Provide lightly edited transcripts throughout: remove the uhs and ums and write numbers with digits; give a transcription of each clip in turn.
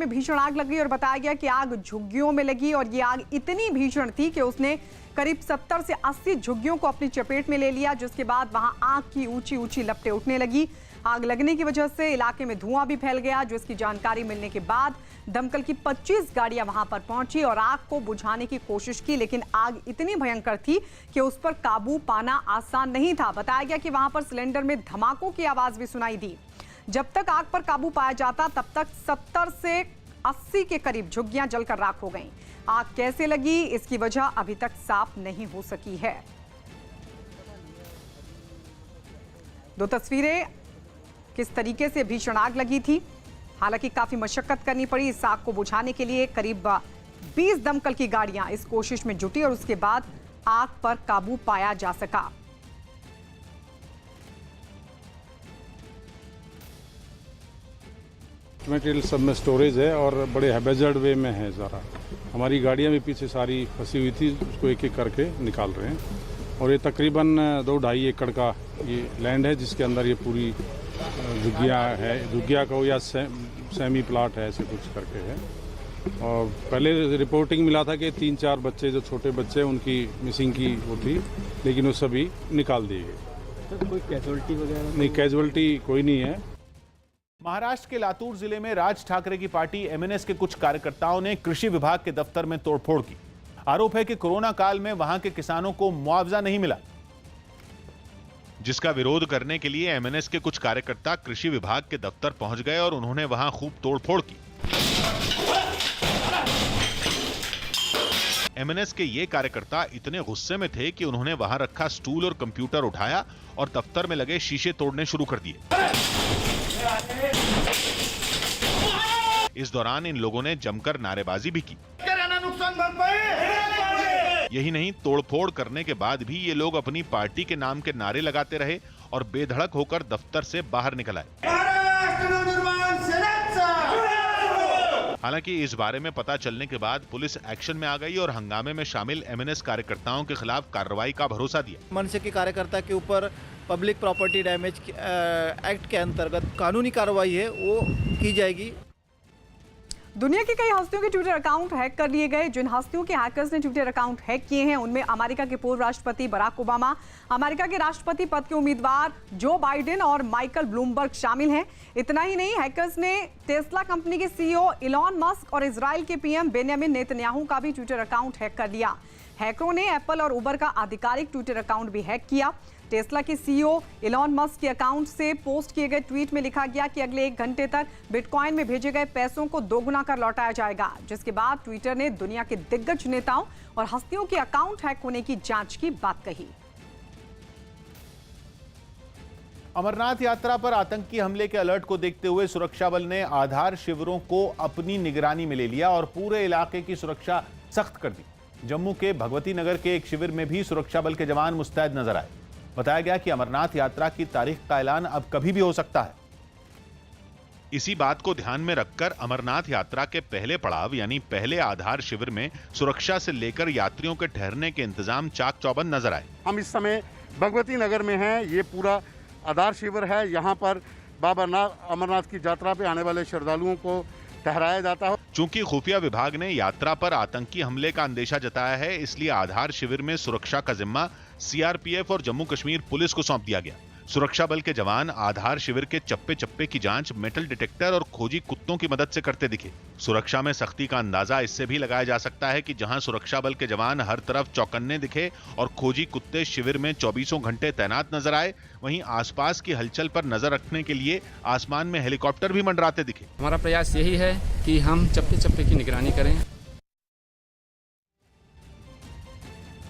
में भीषण आग लगी और बताया गया कि आग झुग्गियों में लगी और ये आग इतनी भीषण थी कि उसने करीब 70 से 80 झुग्गियों को अपनी चपेट में ले लिया, जिसके बाद वहां आग की ऊंची ऊंची लपटें उठने लगी। आग लगने की वजह से इलाके में धुआं भी फैल गया, जिसकी जानकारी मिलने के बाद दमकल की 25 गाड़ियां वहां पर पहुंची और आग को बुझाने की कोशिश की, लेकिन आग इतनी भयंकर थी कि उस पर काबू पाना आसान नहीं था। बताया गया कि वहां पर सिलेंडर में धमाकों की आवाज भी सुनाई दी। जब तक आग पर काबू पाया जाता तब तक 70 से 80 के करीब झुग्गियां जलकर राख हो गईं। आग कैसे लगी इसकी वजह अभी तक साफ नहीं हो सकी है। दो तस्वीरें किस तरीके से भीषण आग लगी थी। हालांकि काफी मशक्कत करनी पड़ी इस आग को बुझाने के लिए। करीब 20 दमकल की गाड़ियां इस कोशिश में जुटी और उसके बाद आग पर काबू पाया जा सका। मटेरियल सब में स्टोरेज है और बड़े हैबेजर्ड वे में है सारा। हमारी गाड़ियां भी पीछे सारी फंसी हुई थी, उसको एक एक करके निकाल रहे हैं। और ये तकरीबन 2-2.5 एकड़ का ये लैंड है जिसके अंदर ये पूरी झुग्गियाँ है, झुग्गियाँ को या सेमी प्लाट है, ऐसे कुछ करके है। और पहले रिपोर्टिंग मिला था कि 3-4 बच्चे जो छोटे बच्चे उनकी मिसिंग की वो थी, लेकिन वो सभी निकाल दिए गए। तो कोई कैजुअल्टी वगैरह नहीं, कैजुअल्टी कोई नहीं है। महाराष्ट्र के लातूर जिले में राज ठाकरे की पार्टी एमएनएस के कुछ कार्यकर्ताओं ने कृषि विभाग के दफ्तर में तोड़फोड़ की। आरोप है कि कोरोना काल में वहां के किसानों को मुआवजा नहीं मिला, जिसका विरोध करने के लिए एमएनएस के कुछ कार्यकर्ता कृषि विभाग के दफ्तर पहुंच गए और उन्होंने वहां खूब तोड़फोड़ की। एमएनएस के ये कार्यकर्ता इतने गुस्से में थे कि उन्होंने वहां रखा स्टूल और कंप्यूटर उठाया और दफ्तर में लगे शीशे तोड़ने शुरू कर दिए। इस दौरान इन लोगों ने जमकर नारेबाजी भी की। यही नहीं, तोड़फोड़ करने के बाद भी ये लोग अपनी पार्टी के नाम के नारे लगाते रहे और बेधड़क होकर दफ्तर से बाहर निकल आए। हालांकि इस बारे में पता चलने के बाद पुलिस एक्शन में आ गई और हंगामे में शामिल एमएनएस कार्यकर्ताओं के खिलाफ कार्रवाई का भरोसा दिया। मनसे के कार्यकर्ता के ऊपर पब्लिक प्रॉपर्टी डैमेज एक्ट के अंतर्गत कानूनी कार्रवाई है वो की जाएगी। दुनिया की कई हस्तियों के ट्विटर अकाउंट हैक कर लिए गए। जिन हस्तियों के हैकर्स ने ट्विटर अकाउंट हैक किए हैं उनमें अमेरिका के पूर्व राष्ट्रपति बराक ओबामा, अमेरिका के राष्ट्रपति पद के उम्मीदवार जो बाइडेन और माइकल ब्लूमबर्ग शामिल हैं। इतना ही नहीं, हैकर्स ने टेस्ला कंपनी के सीईओ इलॉन मस्क और इजराइल के पीएम बेंयामिन नेतन्याहू का भी ट्विटर अकाउंट हैक कर लिया। हैकरों ने एप्पल और उबर का आधिकारिक ट्विटर अकाउंट भी हैक किया। टेस्ला के सीईओ इलॉन मस्क के अकाउंट से पोस्ट किए गए ट्वीट में लिखा गया कि अगले 1 घंटे तक बिटकॉइन में भेजे गए पैसों को दोगुना कर लौटाया जाएगा, जिसके बाद ट्विटर ने दुनिया के दिग्गज नेताओं और हस्तियों के अकाउंट हैक होने की जांच की बात कही। अमरनाथ यात्रा पर आतंकी हमले के अलर्ट को देखते हुए सुरक्षा बल ने आधार शिविरों को अपनी निगरानी में ले लिया और पूरे इलाके की सुरक्षा सख्त कर दी। जम्मू के भगवती नगर के एक शिविर में भी सुरक्षा बल के जवान मुस्तैद नजर आए। बताया गया कि अमरनाथ यात्रा की तारीख का ऐलान अब कभी भी हो सकता है। इसी बात को ध्यान में रखकर अमरनाथ यात्रा के पहले पड़ाव यानी पहले आधार शिविर में सुरक्षा से लेकर यात्रियों के ठहरने के इंतजाम चाक चौबंद नजर आए। हम इस समय भगवती नगर में हैं। ये पूरा आधार शिविर है। यहाँ पर बाबा अमरनाथ की यात्रा पे आने वाले श्रद्धालुओं को ठहराया जाता है। चूंकि खुफिया विभाग ने यात्रा पर आतंकी हमले का अंदेशा जताया है, इसलिए आधार शिविर में सुरक्षा का जिम्मा सीआरपीएफ और जम्मू कश्मीर पुलिस को सौंप दिया गया। सुरक्षा बल के जवान आधार शिविर के चप्पे चप्पे की जांच मेटल डिटेक्टर और खोजी कुत्तों की मदद से करते दिखे। सुरक्षा में सख्ती का अंदाजा इससे भी लगाया जा सकता है कि जहां सुरक्षा बल के जवान हर तरफ चौकन्ने दिखे और खोजी कुत्ते शिविर में 24 घंटे तैनात नजर आए, वहीं आसपास की हलचल पर नजर रखने के लिए आसमान में हेलीकॉप्टर भी मंडराते दिखे। हमारा प्रयास यही है कि हम चप्पे चप्पे की निगरानी करें।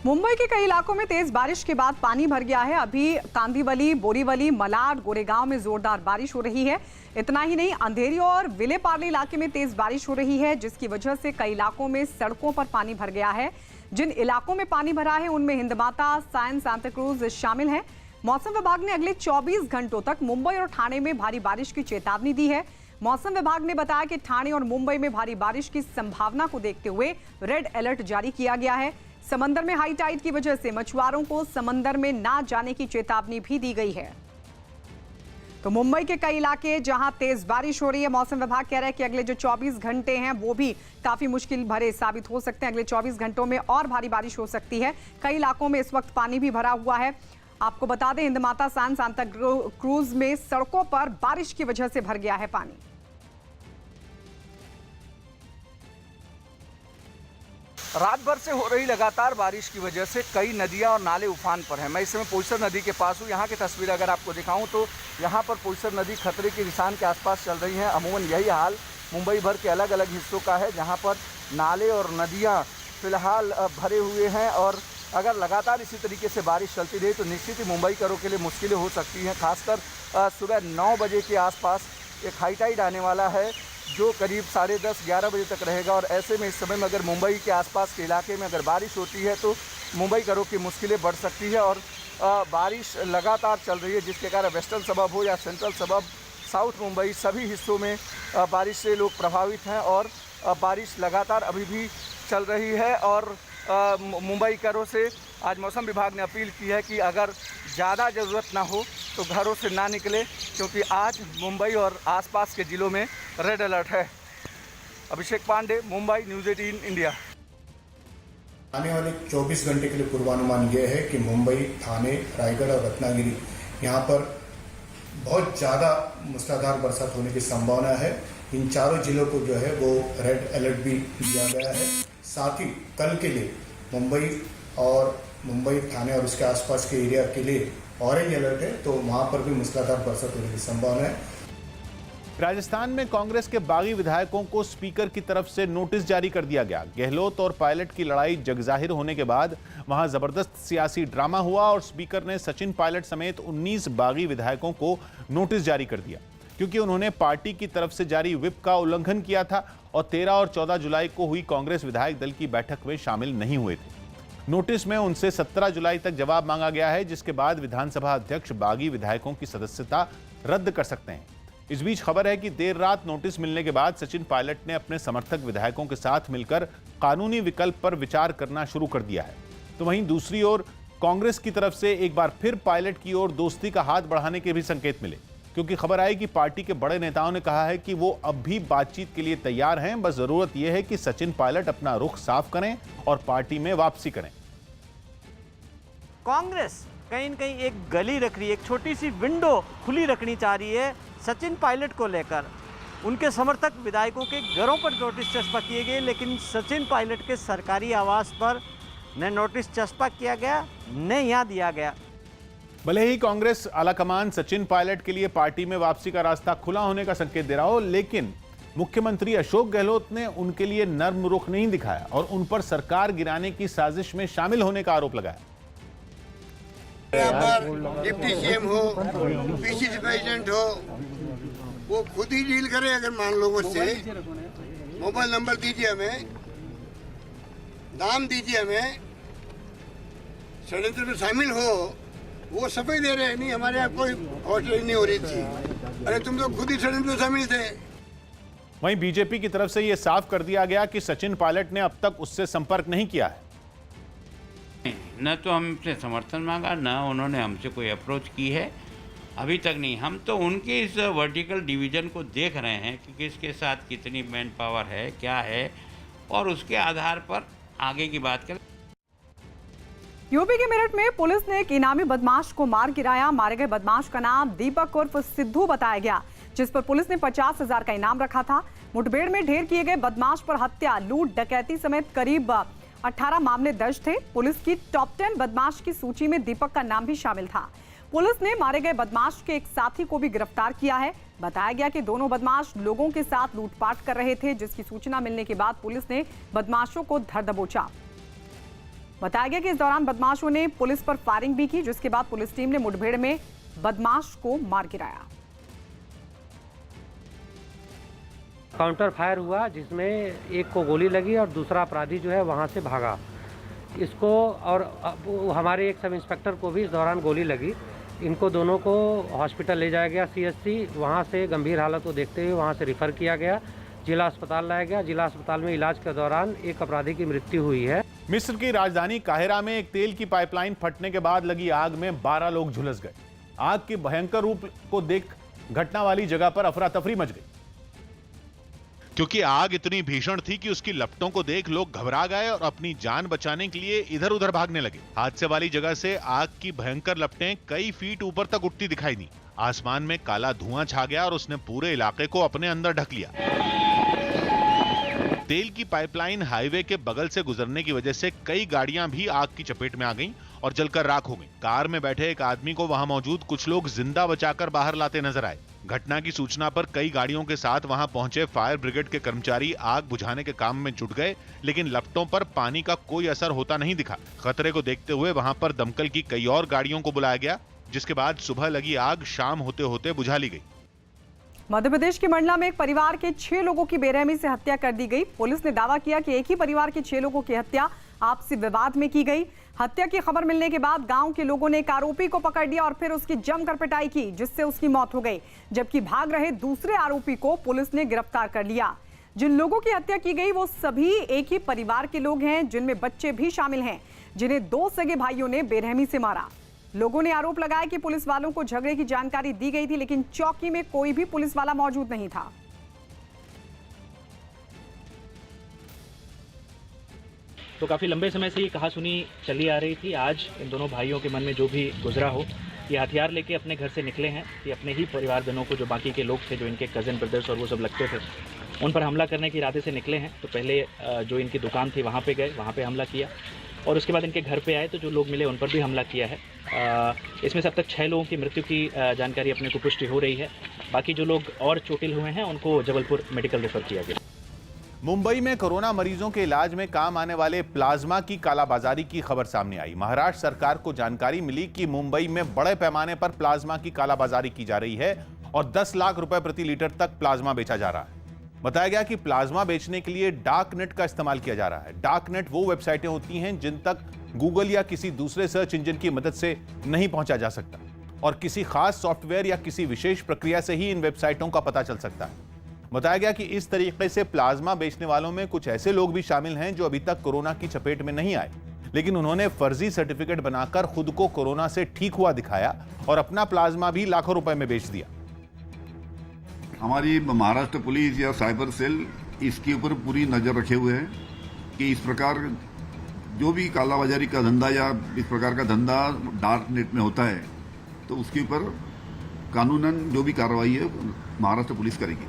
मुंबई के कई इलाकों में तेज बारिश के बाद पानी भर गया है। अभी कांदीवली, बोरीवली, मलाड, गोरेगांव में जोरदार बारिश हो रही है। इतना ही नहीं, अंधेरी और विलेपार्ले इलाके में तेज बारिश हो रही है, जिसकी वजह से कई इलाकों में सड़कों पर पानी भर गया है। जिन इलाकों में पानी भरा है उनमें हिंदमाता, साइन, सांताक्रूज शामिल हैं। मौसम विभाग ने अगले 24 घंटों तक मुंबई और ठाणे में भारी बारिश की चेतावनी दी है। मौसम विभाग ने बताया कि ठाणे और मुंबई में भारी बारिश की संभावना को देखते हुए रेड अलर्ट जारी किया गया है। समंदर में हाई टाइड की वजह से मछुआरों को समंदर में ना जाने की चेतावनी भी दी गई है। तो मुंबई के कई इलाके जहां तेज बारिश हो रही है, मौसम विभाग कह रहा है कि अगले जो 24 घंटे हैं वो भी काफी मुश्किल भरे साबित हो सकते हैं। अगले 24 घंटों में और भारी बारिश हो सकती है। कई इलाकों में इस वक्त पानी भी भरा हुआ है। आपको बता दें, हिंदमाता सान सांता क्रूज में सड़कों पर बारिश की वजह से भर गया है पानी। रात भर से हो रही लगातार बारिश की वजह से कई नदियां और नाले उफान पर हैं। मैं इस समय पोईसर नदी के पास हूं। यहां की तस्वीर अगर आपको दिखाऊं तो यहां पर पोईसर नदी खतरे के निशान के आसपास चल रही है। अमूमन यही हाल मुंबई भर के अलग अलग हिस्सों का है, जहां पर नाले और नदियां फिलहाल भरे हुए हैं। और अगर लगातार इसी तरीके से बारिश चलती रही तो निश्चित ही मुंबईकरों के लिए मुश्किलें हो सकती हैं। खासकर सुबह 9 बजे के आसपास एक हाई टाइड आने वाला है जो करीब 10:30-11 बजे तक रहेगा। और ऐसे में इस समय में अगर मुंबई के आसपास के इलाके में अगर बारिश होती है तो मुंबईकरों की मुश्किलें बढ़ सकती है। और बारिश लगातार चल रही है, जिसके कारण वेस्टर्न सबब हो या सेंट्रल सबब, साउथ मुंबई, सभी हिस्सों में बारिश से लोग प्रभावित हैं। और बारिश लगातार अभी भी चल रही है। और मुंबईकरों से आज मौसम विभाग ने अपील की है कि अगर ज़्यादा ज़रूरत ना हो तो घरों से ना निकले, क्योंकि आज मुंबई और आसपास के ज़िलों में रेड अलर्ट है। अभिषेक पांडे, मुंबई, न्यूज़ 18 इंडिया। आने वाले 24 घंटे के लिए पूर्वानुमान यह है कि मुंबई, ठाणे, रायगढ़ और रत्नागिरी यहाँ पर बहुत ज़्यादा मूसलाधार बरसात होने की संभावना है। इन चारों जिलों को जो है वो रेड अलर्ट भी दिया गया है। साथ ही कल के लिए मुंबई, ठाणे और उसके आसपास के एरिया के लिए ऑरेंज अलर्ट है, तो वहाँ पर भी मूसलाधार बरसात होने की संभावना है। राजस्थान में कांग्रेस के बागी विधायकों को स्पीकर की तरफ से नोटिस जारी कर दिया गया। गहलोत और पायलट की लड़ाई जगजाहिर होने के बाद वहां जबरदस्त सियासी ड्रामा हुआ और स्पीकर ने सचिन पायलट समेत 19 बागी विधायकों को नोटिस जारी कर दिया, क्योंकि उन्होंने पार्टी की तरफ से जारी व्हिप का उल्लंघन किया था और 13 और 14 जुलाई को हुई कांग्रेस विधायक दल की बैठक में शामिल नहीं हुए थे। नोटिस में उनसे 17 जुलाई तक जवाब मांगा गया है, जिसके बाद विधानसभा अध्यक्ष बागी विधायकों की सदस्यता रद्द कर सकते हैं। इस बीच खबर है कि देर रात नोटिस मिलने के बाद सचिन पायलट ने अपने समर्थक विधायकों के साथ मिलकर कानूनी विकल्प पर विचार करना शुरू कर दिया है। तो वहीं दूसरी ओर कांग्रेस की तरफ से एक बार फिर पायलट की ओर दोस्ती का हाथ बढ़ाने के भी संकेत मिले, क्योंकि खबर आई कि पार्टी के बड़े नेताओं ने कहा है कि वो अब भी बातचीत के लिए तैयार हैं, बस जरूरत यह है कि सचिन पायलट अपना रुख साफ करें और पार्टी में वापसी करें। कांग्रेस कहीं न कहीं एक गली रख रही है, एक छोटी सी विंडो खुली रखनी चाह रही है सचिन पायलट को लेकर। उनके समर्थक विधायकों के घरों पर नोटिस चस्पा किए गए, लेकिन सचिन पायलट के सरकारी आवास पर न नोटिस चस्पा किया गया न यहाँ दिया गया। भले ही कांग्रेस आलाकमान सचिन पायलट के लिए पार्टी में वापसी का रास्ता खुला होने का संकेत दे रहा हो, लेकिन मुख्यमंत्री अशोक गहलोत ने उनके लिए नर्म रुख नहीं दिखाया और उन पर सरकार गिराने की साजिश में शामिल होने का आरोप लगाया। डिप्टी सीएम हो, पीसीसी प्रेसिडेंट हो, वो खुद ही डील करे। अगर मान लो मुझसे मोबाइल नंबर दीजिए, हमें नाम दीजिए, हमें षड्यंत्र में शामिल हो, वो सफाई दे रहे हैं। नहीं, हमारे यहाँ कोई हॉस्टलिंग नहीं हो रही थी। अरे तुम तो खुद ही षड्यंत्र में शामिल थे। वहीं बीजेपी की तरफ से यह साफ कर दिया गया कि सचिन पायलट ने अब तक उससे संपर्क नहीं किया है। न तो हमसे समर्थन मांगा, न उन्होंने हमसे कोई अप्रोच की है, अभी तक नहीं। हम तो उनके इस वर्टिकल डिवीजन को देख रहे हैं कि किसके साथ कितनी मैन पावर है, क्या है, और उसके आधार पर आगे की बात करें। यूपी के मेरठ में पुलिस ने एक इनामी बदमाश को मार गिराया। मारे गए बदमाश का नाम दीपक उर्फ सिद्धू बताया गया, जिस पर पुलिस ने 50,000 का इनाम रखा था। मुठभेड़ में ढेर किए गए बदमाश पर हत्या, लूट, डकैती समेत करीब 18 मामले दर्ज थे। पुलिस की टॉप 10 बदमाश की सूची में दीपक का नाम भी शामिल था। पुलिस ने मारे गए बदमाश के एक साथी को भी गिरफ्तार किया है। बताया गया कि दोनों बदमाश लोगों के साथ लूटपाट कर रहे थे, जिसकी सूचना मिलने के बाद पुलिस ने बदमाशों को धर दबोचा। बताया गया कि इस दौरान बदमाशों ने पुलिस पर फायरिंग भी की, जिसके बाद पुलिस टीम ने मुठभेड़ में बदमाश को मार गिराया। काउंटर फायर हुआ, जिसमें एक को गोली लगी और दूसरा अपराधी जो है वहां से भागा। इसको और हमारे एक सब इंस्पेक्टर को भी इस दौरान गोली लगी। इनको दोनों को हॉस्पिटल ले जाया गया, सीएचसी। वहां से गंभीर हालत को देखते हुए वहां से रिफर किया गया, जिला अस्पताल लाया गया। जिला अस्पताल में इलाज के दौरान एक अपराधी की मृत्यु हुई है। मिस्र की राजधानी काहिरा में एक तेल की पाइपलाइन फटने के बाद लगी आग में 12 लोग झुलस गए। आग के भयंकर रूप को देख घटना वाली जगह पर अफरा तफरी मच गई। क्योंकि आग इतनी भीषण थी कि उसकी लपटों को देख लोग घबरा गए और अपनी जान बचाने के लिए इधर उधर भागने लगे। हादसे वाली जगह से आग की भयंकर लपटें कई फीट ऊपर तक उठती दिखाई दी। आसमान में काला धुआं छा गया और उसने पूरे इलाके को अपने अंदर ढक लिया। तेल की पाइपलाइन हाईवे के बगल से गुजरने की वजह से कई गाड़ियां भी आग की चपेट में आ गईं और जलकर राख हो गईं। कार में बैठे एक आदमी को वहां मौजूद कुछ लोग जिंदा बचाकर बाहर लाते नजर आए। घटना की सूचना पर कई गाड़ियों के साथ वहां पहुंचे फायर ब्रिगेड के कर्मचारी आग बुझाने के काम में जुट गए, लेकिन लपटों पर पानी का कोई असर होता नहीं दिखा। खतरे को देखते हुए वहां पर दमकल की कई और गाड़ियों को बुलाया गया, जिसके बाद सुबह लगी आग शाम होते होते बुझा ली गई। मध्य प्रदेश के मंडला में एक परिवार के 6 लोगों की बेरहमी से हत्या कर दी गई। पुलिस ने दावा किया कि एक ही परिवार के 6 लोगों की हत्या आपसी विवाद में की गई। हत्या की खबर मिलने के बाद गांव के लोगों ने एक आरोपी को पकड़ लिया और फिर उसकी जमकर पिटाई की, जिससे उसकी मौत हो गई। जबकि भाग रहे दूसरे आरोपी को पुलिस ने गिरफ्तार कर लिया। जिन लोगों की हत्या की गई वो सभी एक ही परिवार के लोग हैं, जिनमें बच्चे भी शामिल हैं, जिन्हें 2 सगे भाइयों ने बेरहमी से मारा। लोगों ने आरोप लगाया कि पुलिस वालों को झगड़े की जानकारी दी गई थी, लेकिन चौकी में कोई भी पुलिस वाला मौजूद नहीं था। तो काफ़ी लंबे समय से ये कहासुनी चली आ रही थी। आज इन दोनों भाइयों के मन में जो भी गुजरा हो, ये हथियार लेके अपने घर से निकले हैं कि अपने ही परिवारजनों को, जो बाकी के लोग थे, जो इनके कज़न ब्रदर्स और वो सब लगते थे, उन पर हमला करने के इरादे से निकले हैं। तो पहले जो इनकी दुकान थी वहाँ पे गए, वहाँ पे हमला किया और उसके बाद इनके घर पे आए तो जो लोग मिले उन पर भी हमला किया है। इसमें से अब तक 6 लोगों की मृत्यु की जानकारी अपने को पुष्टि हो रही है। बाकी जो लोग और चोटिल हुए हैं उनको जबलपुर मेडिकल रेफर किया गया। मुंबई में कोरोना मरीजों के इलाज में काम आने वाले प्लाज्मा की कालाबाजारी की खबर सामने आई। महाराष्ट्र सरकार को जानकारी मिली कि मुंबई में बड़े पैमाने पर प्लाज्मा की कालाबाजारी की जा रही है और 10 लाख रुपए प्रति लीटर तक प्लाज्मा बेचा जा रहा है। बताया गया कि प्लाज्मा बेचने के लिए डार्क नेट का इस्तेमाल किया जा रहा है। डार्क नेट वो वेबसाइटें होती हैं जिन तक गूगल या किसी दूसरे सर्च इंजन की मदद से नहीं पहुंचा जा सकता और किसी खास सॉफ्टवेयर या किसी विशेष प्रक्रिया से ही इन वेबसाइटों का पता चल सकता है। बताया गया कि इस तरीके से प्लाज्मा बेचने वालों में कुछ ऐसे लोग भी शामिल हैं जो अभी तक कोरोना की चपेट में नहीं आए, लेकिन उन्होंने फर्जी सर्टिफिकेट बनाकर खुद को कोरोना से ठीक हुआ दिखाया और अपना प्लाज्मा भी लाखों रुपए में बेच दिया। हमारी महाराष्ट्र पुलिस या साइबर सेल इसके ऊपर पूरी नजर रखे हुए हैं कि इस प्रकार जो भी कालाबाजारी का धंधा या इस प्रकार का धंधा डार्क नेट में होता है तो उसके ऊपर कानूनन जो भी कार्रवाई है महाराष्ट्र पुलिस करेगी।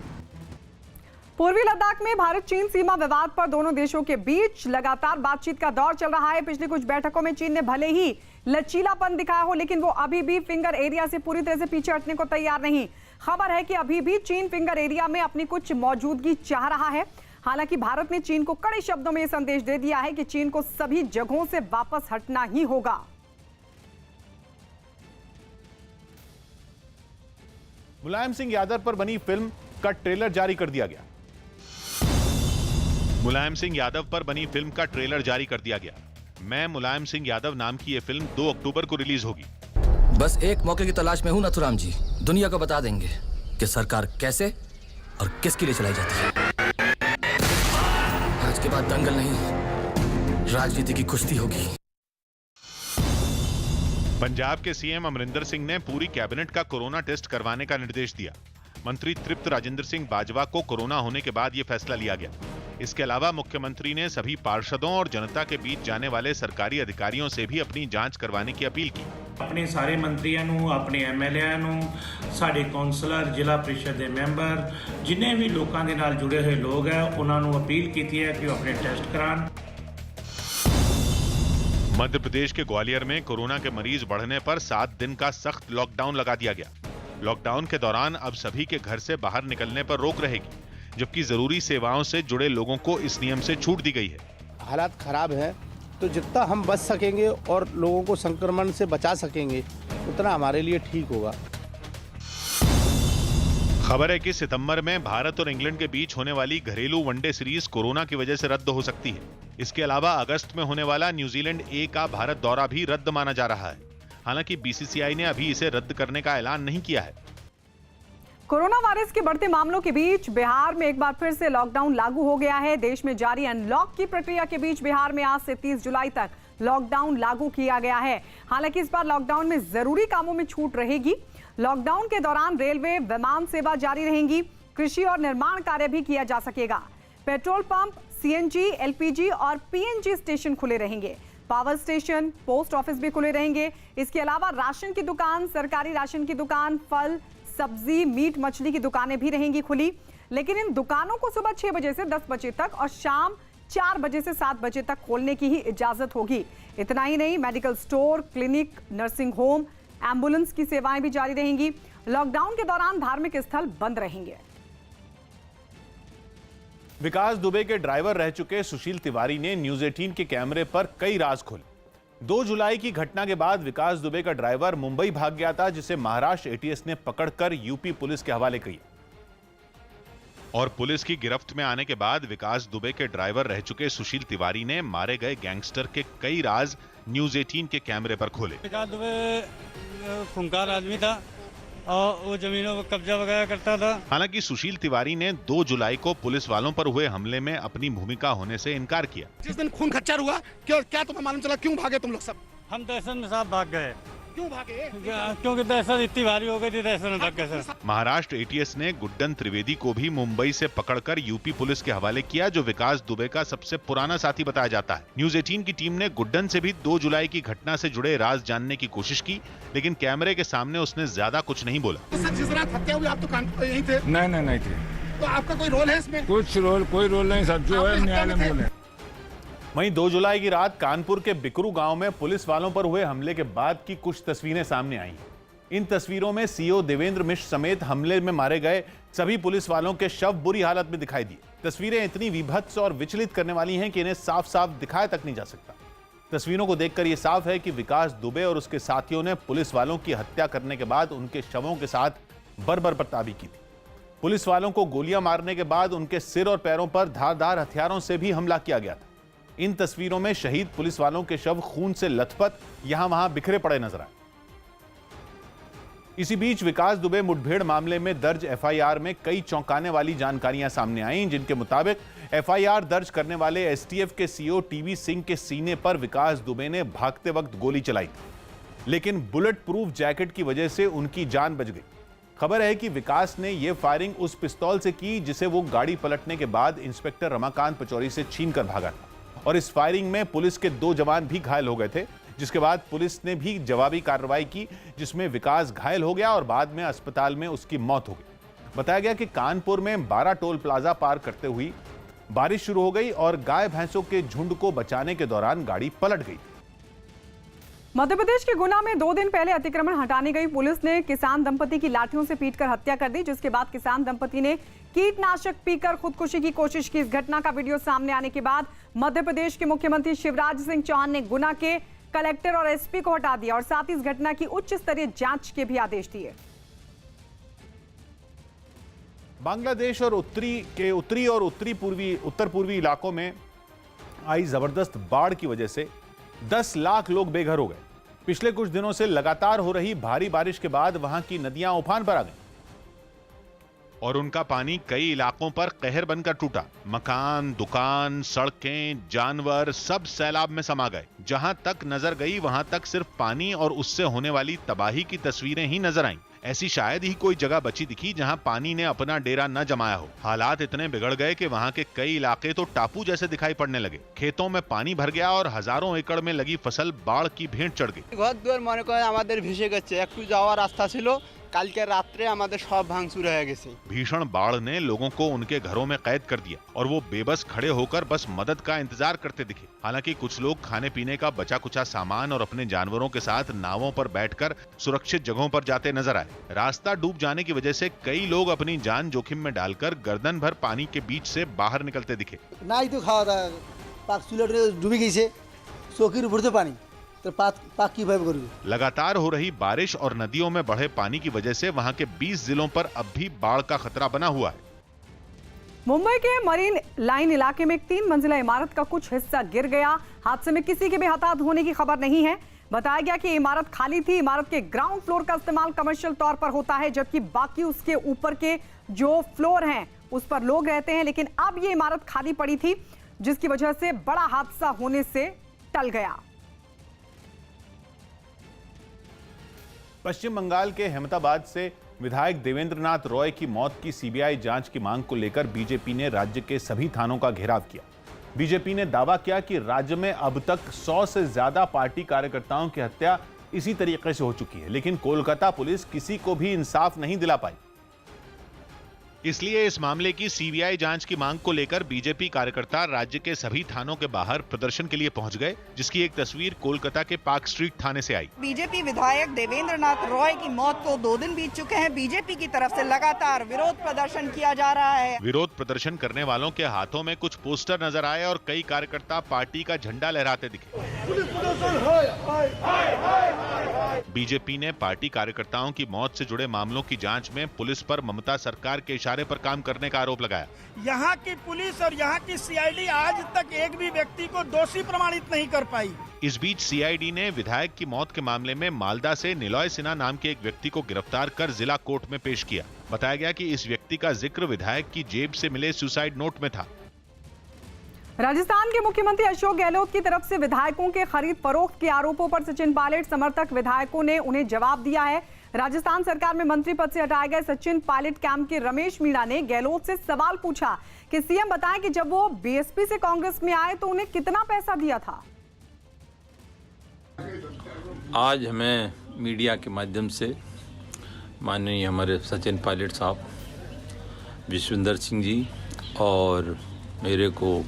पूर्वी लद्दाख में भारत चीन सीमा विवाद पर दोनों देशों के बीच लगातार बातचीत का दौर चल रहा है। पिछली कुछ बैठकों में चीन ने भले ही लचीलापन दिखाया हो, लेकिन वो अभी भी फिंगर एरिया से पूरी तरह से पीछे हटने को तैयार नहीं। खबर है कि अभी भी चीन फिंगर एरिया में अपनी कुछ मौजूदगी चाह रहा है। हालांकि भारत ने चीन को कड़े शब्दों में यह संदेश दे दिया है कि चीन को सभी जगहों से वापस हटना ही होगा। मुलायम सिंह यादव पर बनी फिल्म का ट्रेलर जारी कर दिया गया। मुलायम सिंह यादव पर बनी फिल्म का ट्रेलर जारी कर दिया गया। मैं मुलायम सिंह यादव नाम की यह फिल्म 2 अक्टूबर को रिलीज होगी। बस एक मौके की तलाश में हूं नथुराम जी। दुनिया को बता देंगे कि सरकार कैसे और किसके लिए चलाई जाती है। आज के बाद दंगल नहीं, राजनीति की कुश्ती होगी। पंजाब के सीएम अमरिंदर सिंह ने पूरी कैबिनेट का कोरोना टेस्ट करवाने का निर्देश दिया। मंत्री तृप्त राजेंद्र सिंह बाजवा को कोरोना होने के बाद यह फैसला लिया गया। इसके अलावा मुख्यमंत्री ने सभी पार्षदों और जनता के बीच जाने वाले सरकारी अधिकारियों से भी अपनी जांच करवाने की अपील की। अपने सारे मंत्रियों नूं, अपने एमएलए नूं, साडे कौंसलर, जिला परिषद के मैंबर, जिन्हें भी लोगों के नाल जुड़े हुए लोग हैं, उन्होंने अपील की है कि वो अपने टेस्ट करान। मध्य प्रदेश के ग्वालियर में कोरोना के मरीज बढ़ने पर 7 दिन का सख्त लॉकडाउन लगा दिया गया। लॉकडाउन के दौरान अब सभी के घर से बाहर निकलने पर रोक रहेगी, जबकि जरूरी सेवाओं से जुड़े लोगों को इस नियम से छूट दी गई है। हालात खराब है तो जितना हम बच सकेंगे और लोगों को संक्रमण से बचा सकेंगे उतना हमारे लिए ठीक होगा। खबर है कि सितंबर में भारत और इंग्लैंड के बीच होने वाली घरेलू वनडे सीरीज कोरोना की वजह से रद्द हो सकती है। इसके अलावा अगस्त में होने वाला न्यूजीलैंड ए का भारत दौरा भी रद्द माना जा रहा है। हालांकि बीसीसीआई ने अभी इसे रद्द करने का ऐलान नहीं किया है। कोरोना वायरस के बढ़ते मामलों के बीच बिहार में एक बार फिर से लॉकडाउन लागू हो गया है। देश में जारी अनलॉक की प्रक्रिया के बीच बिहार में आज से 30 जुलाई तक लॉकडाउन लागू किया गया है। हालांकि इस बार लॉकडाउन में जरूरी कामों में छूट रहेगी। लॉकडाउन के दौरान रेलवे विमान सेवा जारी रहेंगी। कृषि और निर्माण कार्य भी किया जा सकेगा। पेट्रोल पंप, सीएनजी, एलपीजी और पीएनजी स्टेशन खुले रहेंगे। पावर स्टेशन, पोस्ट ऑफिस भी खुले रहेंगे। इसके अलावा राशन की दुकान, सरकारी राशन की दुकान, फल, सब्जी, मीट, मछली की दुकानें भी रहेंगी खुली। लेकिन इन दुकानों को सुबह 6 बजे से 10 बजे तक और शाम 4 बजे से 7 बजे तक खोलने की ही इजाजत होगी। इतना ही नहीं, medical store, clinic, nursing home, ambulance की सेवाएं भी जारी रहेंगी। लॉकडाउन के दौरान धार्मिक स्थल बंद रहेंगे। विकास दुबे के ड्राइवर रह चुके सुशील तिवारी ने न्यूज 18 के कैमरे पर कई राज खोले। 2 जुलाई की घटना के बाद विकास दुबे का ड्राइवर मुंबई भाग गया था, जिसे महाराष्ट्र एटीएस ने पकड़कर यूपी पुलिस के हवाले किया। और पुलिस की गिरफ्त में आने के बाद विकास दुबे के ड्राइवर रह चुके सुशील तिवारी ने मारे गए गैंगस्टर के कई राज न्यूज 18 के कैमरे पर खोले। विकास दुबे खूंखार आदमी था और वो जमीनों पर कब्जा वगैरह करता था। हालांकि सुशील तिवारी ने 2 जुलाई को पुलिस वालों पर हुए हमले में अपनी भूमिका होने से इनकार किया। जिस दिन खून खच्चर हुआ, क्या तुम्हें मालूम चला क्यों भागे तुम लोग सब? हम दहशत में साहब भाग गए। क्यों भागे? क्योंकि दहशत इतनी भारी हो गई थी, दहशत में भाग गए सर। महाराष्ट्र एटीएस ने गुड्डन त्रिवेदी को भी मुंबई से पकड़कर यूपी पुलिस के हवाले किया, जो विकास दुबे का सबसे पुराना साथी बताया जाता है। न्यूज 18 की टीम ने गुड्डन से भी 2 जुलाई की घटना से जुड़े राज जानने की कोशिश की, लेकिन कैमरे के सामने उसने ज्यादा कुछ नहीं बोला। जिस रात हत्या हुई आप तो कानपुर यहीं थे? नहीं थे। तो आपका कोई रोल है इसमें? कोई रोल नहीं सर, जो है न्यायालय में बोले। वहीं 2 जुलाई की रात कानपुर के बिकरू गांव में पुलिस वालों पर हुए हमले के बाद की कुछ तस्वीरें सामने आई हैं। इन तस्वीरों में सीओ देवेंद्र मिश्र समेत हमले में मारे गए सभी पुलिस वालों के शव बुरी हालत में दिखाई दिए। तस्वीरें इतनी विभत्स और विचलित करने वाली हैं कि इन्हें साफ साफ दिखाया तक नहीं जा सकता। तस्वीरों को देखकर यह साफ है कि विकास दुबे और उसके साथियों ने पुलिस वालों की हत्या करने के बाद उनके शवों के साथ बर्बरताबी की थी। पुलिस वालों को गोलियां मारने के बाद उनके सिर और पैरों पर धारदार हथियारों से भी हमला किया गया था। इन तस्वीरों में शहीद पुलिस वालों के शव खून से लथपथ यहां वहां बिखरे पड़े नजर आए। इसी बीच विकास दुबे मुठभेड़ मामले में दर्ज एफआईआर में कई चौंकाने वाली जानकारियां सामने आईं, जिनके मुताबिक एफआईआर दर्ज करने वाले एसटीएफ के सीओ टीवी सिंह के सीने पर विकास दुबे ने भागते वक्त गोली चलाई थी, लेकिन बुलेट प्रूफ जैकेट की वजह से उनकी जान बच गई। खबर है कि विकास ने यह फायरिंग उस पिस्तौल से की जिसे वो गाड़ी पलटने के बाद इंस्पेक्टर रमाकांत पचौरी से छीनकर भागा था, और इस फायरिंग में पुलिस के 2 जवान भी घायल हो गए थे, जिसके बाद पुलिस ने भी जवाबी कार्रवाई की, जिसमें विकास घायल हो गया और बाद में अस्पताल में उसकी मौत हो गई। बताया गया कि कानपुर में 12 टोल प्लाजा पार करते हुई बारिश शुरू हो गई और गाय भैंसों के झुंड को बचाने के दौरान गाड़ी पलट गई। मध्य प्रदेश के गुना में 2 दिन पहले अतिक्रमण हटाने गई पुलिस ने किसान दंपति की लाठियों से पीटकर हत्या कर दी, जिसके बाद किसान दंपति ने कीटनाशक पीकर खुदकुशी की कोशिश की। इस घटना का वीडियो सामने आने के बाद मध्य प्रदेश के मुख्यमंत्री शिवराज सिंह चौहान ने गुना के कलेक्टर और एसपी को हटा दिया और साथ ही इस घटना की उच्च स्तरीय जांच के भी आदेश दिए। बांग्लादेश और उत्तरी और उत्तर पूर्वी इलाकों में आई जबरदस्त बाढ़ की वजह से 10 लाख लोग बेघर हो गए। पिछले कुछ दिनों से लगातार हो रही भारी बारिश के बाद वहां की नदियां उफान पर आ गईं और उनका पानी कई इलाकों पर कहर बनकर टूटा। मकान, दुकान, सड़कें, जानवर सब सैलाब में समा गए। जहां तक नजर गई वहां तक सिर्फ पानी और उससे होने वाली तबाही की तस्वीरें ही नजर आईं। ऐसी शायद ही कोई जगह बची दिखी जहां पानी ने अपना डेरा न जमाया हो। हालात इतने बिगड़ गए कि वहां के कई इलाके तो टापू जैसे दिखाई पड़ने लगे। खेतों में पानी भर गया और हजारों एकड़ में लगी फसल बाढ़ की भेंट चढ़ गई। घर दुआर मने करें आमादेर भेसे गेছে, একটু যাওয়ার রাস্তা ছিল, কালকে রাতে আমাদের সব ভাঙচুর হয়ে গেছে। भीषण बाढ़ ने लोगों को उनके घरों में कैद कर दिया और वो बेबस खड़े होकर बस मदद का इंतजार करते दिखे। हालांकि कुछ लोग खाने पीने का बचा कुचा सामान और अपने जानवरों के साथ नावों पर बैठकर सुरक्षित जगहों पर जाते नजर आए। रास्ता डूब जाने की वजह से कई लोग अपनी जान जोखिम में डालकर गर्दन भर पानी के बीच से बाहर निकलते दिखे। নাই তো খাওয়া দাওয়া, পাক চুলাটা ডুবে গেছে, চৌকির উপরে তো পানি, तो पाक কিভাবে করবে? लगातार हो रही बारिश और नदियों में बढ़े पानी की वजह से वहां के 20 जिलों पर अब भी बाढ़ का खतरा बना हुआ है। मुंबई के मरीन लाइन इलाके में एक 3 मंजिला इमारत का कुछ हिस्सा गिर गया। हादसे में किसी के भी हताहत होने की खबर नहीं है। बताया गया कि इमारत खाली थी। इमारत के ग्राउंड फ्लोर का इस्तेमाल कमर्शियल तौर पर होता है, जबकि बाकी उसके ऊपर के जो फ्लोर हैं उस पर लोग रहते हैं। लेकिन अब ये इमारत खाली पड़ी थी, जिसकी वजह से बड़ा हादसा होने से टल गया। पश्चिम बंगाल के अहमदाबाद से विधायक देवेंद्रनाथ रॉय की मौत की सीबीआई जांच की मांग को लेकर बीजेपी ने राज्य के सभी थानों का घेराव किया। बीजेपी ने दावा किया कि राज्य में अब तक 100 से ज्यादा पार्टी कार्यकर्ताओं की हत्या इसी तरीके से हो चुकी है, लेकिन कोलकाता पुलिस किसी को भी इंसाफ नहीं दिला पाई। इसलिए इस मामले की सीबीआई जांच की मांग को लेकर बीजेपी कार्यकर्ता राज्य के सभी थानों के बाहर प्रदर्शन के लिए पहुंच गए, जिसकी एक तस्वीर कोलकाता के पार्क स्ट्रीट थाने से आई। बीजेपी विधायक देवेंद्रनाथ रॉय की मौत को 2 दिन बीत चुके हैं। बीजेपी की तरफ से लगातार विरोध प्रदर्शन किया जा रहा है। विरोध प्रदर्शन करने वालों के हाथों में कुछ पोस्टर नजर आए और कई कार्यकर्ता पार्टी का झंडा लहराते दिखे। बीजेपी ने पार्टी कार्यकर्ताओं की मौत से जुड़े मामलों की जांच में पुलिस पर ममता सरकार के इशारे पर काम करने का आरोप लगाया। यहाँ की पुलिस और यहाँ की सीआईडी आज तक एक भी व्यक्ति को दोषी प्रमाणित नहीं कर पाई। इस बीच सीआईडी ने विधायक की मौत के मामले में मालदा से निलॉय सिन्हा नाम के एक व्यक्ति को गिरफ्तार कर जिला कोर्ट में पेश किया। बताया गया कि इस व्यक्ति का जिक्र विधायक की जेब से मिले सुसाइड नोट में था। राजस्थान के मुख्यमंत्री अशोक गहलोत की तरफ से विधायकों के खरीद फरोख्त के आरोपों पर सचिन पायलट समर्थक विधायकों ने उन्हें जवाब दिया है। राजस्थान सरकार में मंत्री पद से हटाए गए सचिन पायलट कैंप के रमेश मीणा ने गहलोत से सवाल पूछा कि सीएम बताएं कि जब वो बीएसपी से कांग्रेस में आए तो उन्हें कितना पैसा दिया था। आज हमें मीडिया के माध्यम से माननीय हमारे सचिन पायलट साहब, विश्वेंद्र सिंह जी और मेरे को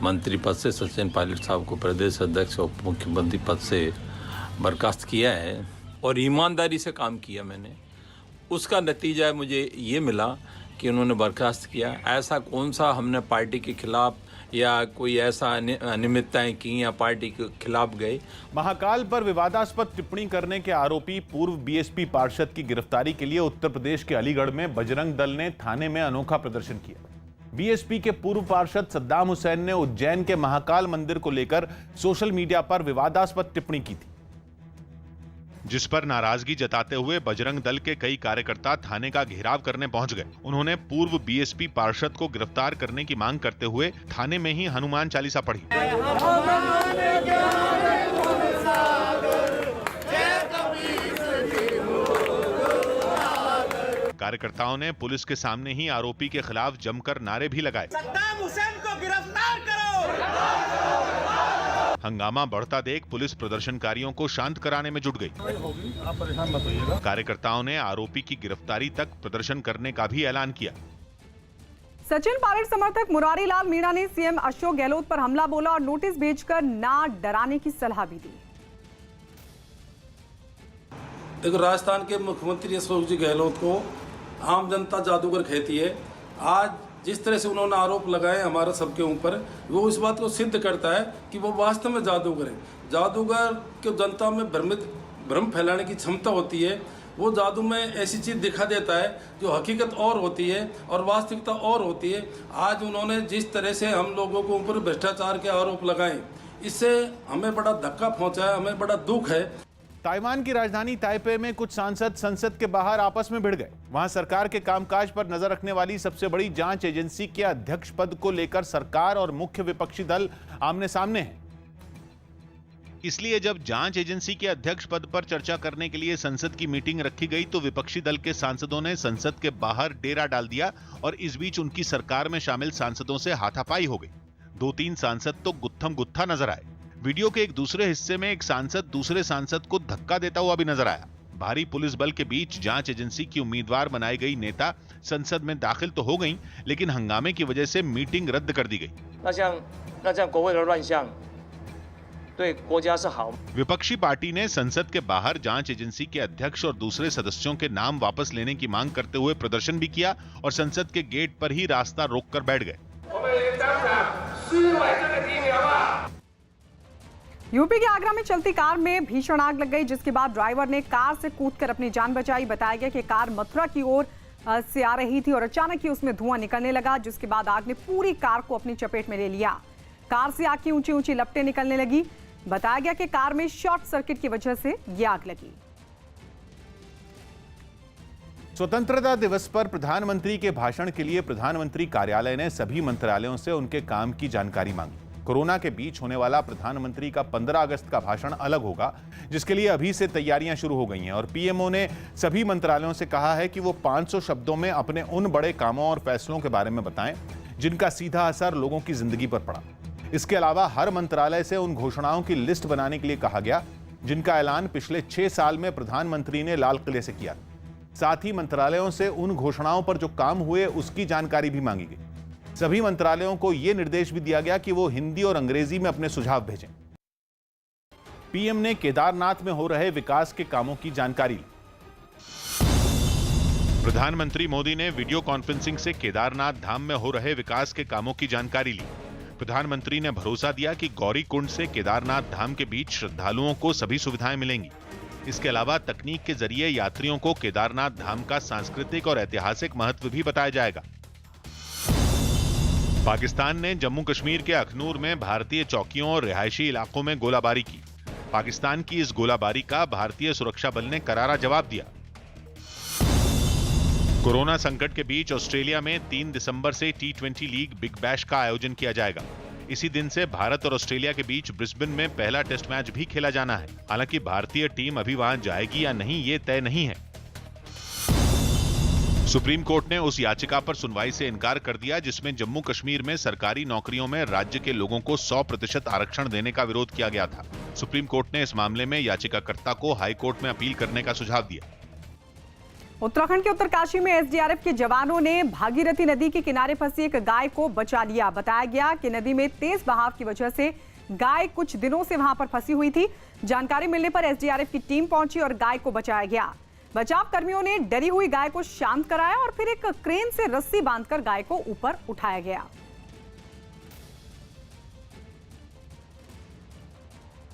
मंत्री पद से सचिन पायलट साहब को प्रदेश अध्यक्ष और मुख्यमंत्री पद से बर्खास्त किया है और ईमानदारी से काम किया मैंने। उसका नतीजा मुझे ये मिला कि उन्होंने बर्खास्त किया। ऐसा कौन सा हमने पार्टी के खिलाफ या कोई ऐसा अनियमितताएं की या पार्टी के खिलाफ गए। महाकाल पर विवादास्पद टिप्पणी करने के आरोपी पूर्व बीएसपी पार्षद की गिरफ्तारी के लिए उत्तर प्रदेश के अलीगढ़ में बजरंग दल ने थाने में अनोखा प्रदर्शन किया। बीएसपी के पूर्व पार्षद सद्दाम हुसैन ने उज्जैन के महाकाल मंदिर को लेकर सोशल मीडिया पर विवादास्पद टिप्पणी की थी, जिस पर नाराजगी जताते हुए बजरंग दल के कई कार्यकर्ता थाने का घेराव करने पहुंच गए। उन्होंने पूर्व बीएसपी पार्षद को गिरफ्तार करने की मांग करते हुए थाने में ही हनुमान चालीसा पढ़ी। कार्यकर्ताओं ने पुलिस के सामने ही आरोपी के खिलाफ जमकर नारे भी लगाए। सद्दाम हुसैन को गिरफ्तार करो। हंगामा बढ़ता देख पुलिस प्रदर्शनकारियों को शांत कराने में जुट गई। कार्यकर्ताओं ने आरोपी की गिरफ्तारी तक प्रदर्शन करने का भी ऐलान किया। सचिन पायलट समर्थक मुरारी लाल मीणा ने सीएम अशोक गहलोत पर हमला बोला और नोटिस भेजकर ना डराने की सलाह भी दी। देखो, राजस्थान के मुख्यमंत्री अशोक जी गहलोत को आम जनता जादूगर कहती है। आज जिस तरह से उन्होंने आरोप लगाए हमारे सबके ऊपर, वो इस बात को सिद्ध करता है कि वो वास्तव में जादूगर है। जादूगर को जनता में भ्रम फैलाने की क्षमता होती है। वो जादू में ऐसी चीज़ दिखा देता है जो हकीकत और होती है और वास्तविकता और होती है। आज उन्होंने जिस तरह से हम लोगों को ऊपर भ्रष्टाचार के आरोप लगाए, इससे हमें बड़ा धक्का पहुंचा है, हमें बड़ा दुख है। ताइवान की राजधानी ताइपे में कुछ सांसद संसद के बाहर आपस में भिड़ गए। वहां सरकार के कामकाज पर नजर रखने वाली सबसे बड़ी जांच एजेंसी के अध्यक्ष पद को लेकर सरकार और मुख्य विपक्षी दल आमने सामने हैं। इसलिए जब जांच एजेंसी के अध्यक्ष पद पर चर्चा करने के लिए संसद की मीटिंग रखी गई तो विपक्षी दल के सांसदों ने संसद के बाहर डेरा डाल दिया और इस बीच उनकी सरकार में शामिल सांसदों से हाथापाई हो गई। 2-3 सांसद तो गुत्थम गुत्था नजर आए। वीडियो के एक दूसरे हिस्से में एक सांसद दूसरे सांसद को धक्का देता हुआ भी नजर आया। भारी पुलिस बल के बीच जांच एजेंसी की उम्मीदवार बनाई गई नेता संसद में दाखिल तो हो गईं, लेकिन हंगामे की वजह से मीटिंग रद्द कर दी गई। विपक्षी पार्टी ने संसद के बाहर जांच एजेंसी के अध्यक्ष और दूसरे सदस्यों के नाम वापस लेने की मांग करते हुए प्रदर्शन भी किया और संसद के गेट पर ही रास्ता रोककर बैठ गए। यूपी के आगरा में चलती कार में भीषण आग लग गई, जिसके बाद ड्राइवर ने कार से कूदकर अपनी जान बचाई। बताया गया कि कार मथुरा की ओर से आ रही थी और अचानक ही उसमें धुआं निकलने लगा, जिसके बाद आग ने पूरी कार को अपनी चपेट में ले लिया। कार से आग की ऊंची ऊंची लपटें निकलने लगी। बताया गया कि कार में शॉर्ट सर्किट की वजह से यह आग लगी। स्वतंत्रता दिवस पर प्रधानमंत्री के भाषण के लिए प्रधानमंत्री कार्यालय ने सभी मंत्रालयों से उनके काम की जानकारी मांगी। कोरोना के बीच होने वाला प्रधानमंत्री का 15 अगस्त का भाषण अलग होगा, जिसके लिए अभी से तैयारियां शुरू हो गई हैं और पीएमओ ने सभी मंत्रालयों से कहा है कि वो 500 शब्दों में अपने उन बड़े कामों और फैसलों के बारे में बताएं जिनका सीधा असर लोगों की जिंदगी पर पड़ा। इसके अलावा हर मंत्रालय से उन घोषणाओं की लिस्ट बनाने के लिए कहा गया जिनका ऐलान पिछले 6 साल में प्रधानमंत्री ने लाल किले से किया। साथ ही मंत्रालयों से उन घोषणाओं पर जो काम हुए उसकी जानकारी भी मांगी गई। सभी मंत्रालयों को यह निर्देश भी दिया गया कि वो हिंदी और अंग्रेजी में अपने सुझाव भेजें। पीएम ने केदारनाथ में हो रहे विकास के कामों की जानकारी ली। प्रधानमंत्री मोदी ने वीडियो कॉन्फ्रेंसिंग से केदारनाथ धाम में हो रहे विकास के कामों की जानकारी ली। प्रधानमंत्री ने भरोसा दिया कि गौरी कुंड से केदारनाथ धाम के बीच श्रद्धालुओं को सभी सुविधाएं मिलेंगी। इसके अलावा तकनीक के जरिए यात्रियों को केदारनाथ धाम का सांस्कृतिक और ऐतिहासिक महत्व भी बताया जाएगा। पाकिस्तान ने जम्मू कश्मीर के अखनूर में भारतीय चौकियों और रिहायशी इलाकों में गोलाबारी की। पाकिस्तान की इस गोलाबारी का भारतीय सुरक्षा बल ने करारा जवाब दिया। कोरोना संकट के बीच ऑस्ट्रेलिया में 3 दिसंबर से T20 लीग बिग बैश का आयोजन किया जाएगा। इसी दिन से भारत और ऑस्ट्रेलिया के बीच ब्रिस्बेन में पहला टेस्ट मैच भी खेला जाना है। हालांकि भारतीय टीम अभी वहां जाएगी या नहीं ये तय नहीं है। सुप्रीम कोर्ट ने उस याचिका पर सुनवाई से इनकार कर दिया जिसमें जम्मू कश्मीर में सरकारी नौकरियों में राज्य के लोगों को 100% आरक्षण देने का विरोध किया गया था। सुप्रीम कोर्ट ने इस मामले में याचिकाकर्ता को हाई कोर्ट में अपील करने का सुझाव दिया। उत्तराखंड के उत्तरकाशी में एसडीआरएफ के जवानों ने भागीरथी नदी के किनारे फंसी एक गाय को बचा लिया। बताया गया कि नदी में तेज बहाव की वजह से गाय कुछ दिनों से वहां पर फंसी हुई थी। जानकारी मिलने पर एसडीआरएफ की टीम पहुंची और गाय को बचाया गया। बचाव कर्मियों ने डरी हुई गाय को शांत कराया और फिर एक क्रेन से रस्सी बांधकर गाय को ऊपर उठाया गया।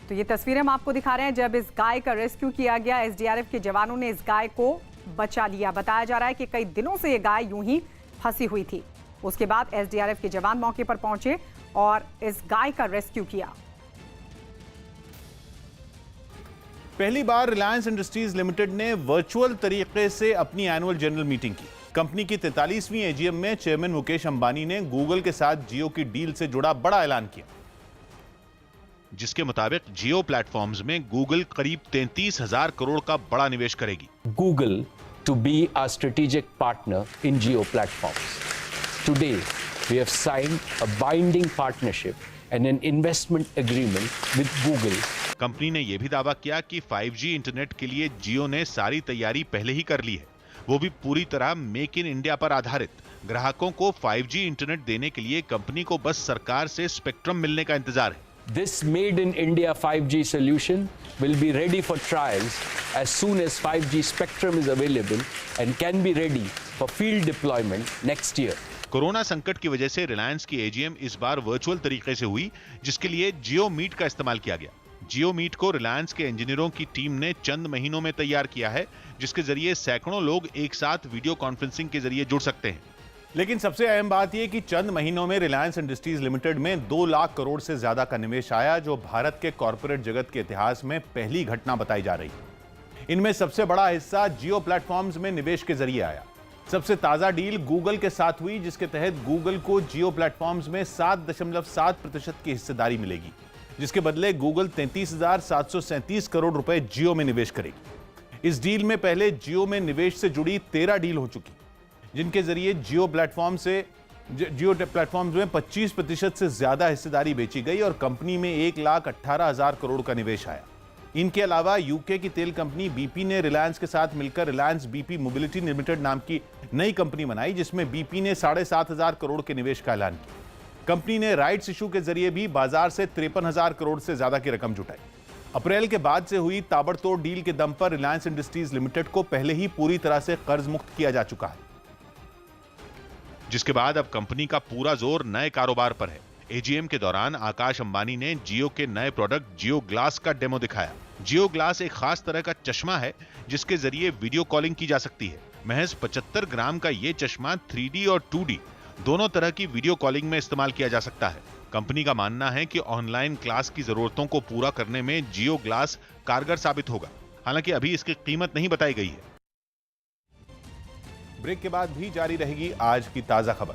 तो ये तस्वीरें हम आपको दिखा रहे हैं जब इस गाय का रेस्क्यू किया गया। एसडीआरएफ के जवानों ने इस गाय को बचा लिया। बताया जा रहा है कि कई दिनों से ये गाय यूं ही फंसी हुई थी। उसके बाद एसडीआरएफ के जवान मौके पर पहुंचे और इस गाय का रेस्क्यू किया। पहली बार रिलायंस इंडस्ट्रीज लिमिटेड ने वर्चुअल तरीके से अपनी एनुअल जनरल मीटिंग की। कंपनी की 43वीं एजीएम में चेयरमैन मुकेश अंबानी ने गूगल के साथ जियो की डील से जुड़ा बड़ा ऐलान किया, जिसके मुताबिक जियो प्लेटफॉर्म्स में गूगल करीब 33,000 करोड़ का बड़ा निवेश करेगी। Google to be our strategic partner in Jio platforms. Today, we have signed a binding partnership and an investment agreement with Google. Company ने यह भी दावा किया कि 5G इंटरनेट के लिए जियो ने सारी तैयारी पहले ही कर ली है, वो भी पूरी तरह मेक इन इंडिया पर आधारित। ग्राहकों को 5G इंटरनेट देने के लिए कंपनी को बस सरकार से स्पेक्ट्रम मिलने का इंतजार है। This made in India 5G solution will be ready for trials as soon as 5G spectrum is available and can be ready for field deployment next year. Corona संकट की वजह से रिलायंस की एजीएम इस बार वर्चुअल तरीके से हुई, जिसके लिए जियो मीट का इस्तेमाल किया गया। जियो मीट को रिलायंस के इंजीनियरों की टीम ने चंद महीनों में तैयार किया है, जिसके जरिए सैकड़ों लोग एक साथ वीडियो कॉन्फ्रेंसिंग के जरिए जुड़ सकते हैं। लेकिन सबसे अहम बात यह कि चंद महीनों में रिलायंस इंडस्ट्रीज लिमिटेड में 2 लाख करोड़ से ज्यादा का निवेश आया, जो भारत के कॉर्पोरेट जगत के इतिहास में पहली घटना बताई जा रही है। इनमें सबसे बड़ा हिस्सा जियो प्लेटफॉर्म्स में निवेश के जरिए आया। सबसे ताजा डील गूगल के साथ हुई, जिसके तहत गूगल को जियो प्लेटफॉर्म्स में 7.7% की हिस्सेदारी मिलेगी, जिसके बदले गूगल 33,737 करोड़ रुपए जियो में निवेश करेगी। इस डील में पहले जियो में निवेश से जुड़ी 13 डील हो चुकी, जिनके जरिए जियो प्लेटफॉर्म्स में 25% से ज्यादा हिस्सेदारी बेची गई और कंपनी में 1,18,000 करोड़ का निवेश आया। इनके अलावा यूके की तेल कंपनी बीपी ने रिलायंस के साथ मिलकर रिलायंस बीपी मोबिलिटी लिमिटेड नाम की नई कंपनी बनाई, जिसमें बीपी ने 7,500 करोड़ के निवेश का ऐलान किया। कंपनी ने राइट्स इशू के जरिए भी बाजार से 53,000 करोड़ से ज्यादा की रकम जुटाई। अप्रैल के बाद से हुई ताबड़तोड़ डील के दम पर रिलायंस इंडस्ट्रीज लिमिटेड को पहले ही पूरी तरह से कर्ज मुक्त किया जा चुका है, जिसके बाद अब कंपनी का पूरा जोर नए कारोबार पर है। एजीएम के दौरान आकाश अंबानी ने जियो के नए प्रोडक्ट जियो ग्लास का डेमो दिखाया। जियो ग्लास एक खास तरह का चश्मा है, जिसके जरिए वीडियो कॉलिंग की जा सकती है। महज 75 ग्राम का ये चश्मा 3D और 2D दोनों तरह की वीडियो कॉलिंग में इस्तेमाल किया जा सकता है। कंपनी का मानना है कि ऑनलाइन क्लास की जरूरतों को पूरा करने में जियो ग्लास कारगर साबित होगा। हालांकि अभी इसकी कीमत नहीं बताई गई है। ब्रेक के बाद भी जारी रहेगी आज की ताजा खबर।